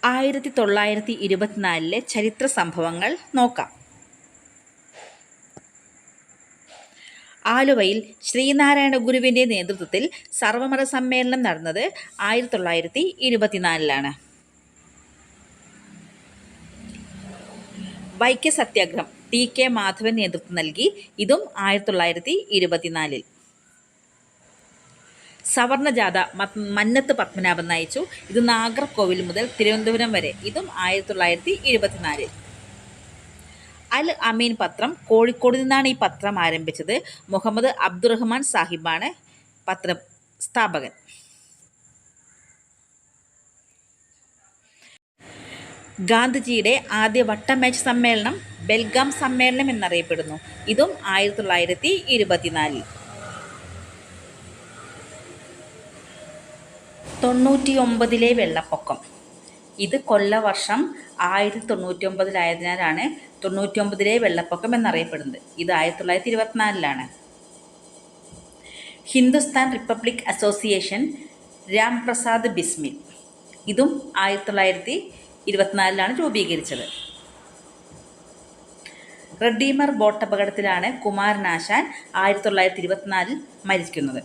1924 ചരിത്ര സംഭവങ്ങൾ നോക്കാം. ആലുവയിൽ ശ്രീനാരായണ ഗുരുവിൻ്റെ നേതൃത്വത്തിൽ സർവമത സമ്മേളനം നടന്നത് 1924 വൈക്കം സത്യാഗ്രഹം ടി.കെ. മാധവൻ നേതൃത്വം നൽകി. ഇതും 1924. സവർണജാഥ മന്നത്ത് പത്മനാഭൻ നയിച്ചു. ഇത് നാഗർകോവിൽ മുതൽ തിരുവനന്തപുരം വരെ. ഇതും 1924. അൽ അമീൻ പത്രം കോഴിക്കോട് നിന്നാണ് ഈ പത്രം ആരംഭിച്ചത്. മുഹമ്മദ് അബ്ദുറഹ്മാൻ സാഹിബാണ് പത്ര സ്ഥാപകൻ. ഗാന്ധിജിയുടെ ആദ്യ വട്ടമേശ സമ്മേളനം ബെൽഗാം സമ്മേളനം എന്നറിയപ്പെടുന്നു. ഇതും 1924. 99 വെള്ളപ്പൊക്കം. ഇത് കൊല്ലവർഷം 1099 99 വെള്ളപ്പൊക്കം എന്നറിയപ്പെടുന്നത്. ഇത് 1924. Hindustan republic association Ramprasad Bismil. ഇതും 1924 രൂപീകരിച്ചത്. റെഡീമർ ബോട്ടപകടത്തിലാണ് കുമാരനാശാൻ 1924 മരിക്കുന്നത്.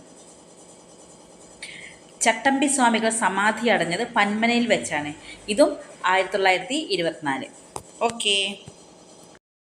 ചട്ടമ്പി സ്വാമികൾ സമാധി അടഞ്ഞത് പന്മനയിൽ വെച്ചാണ്. ഇതും 1924. ഓക്കേ.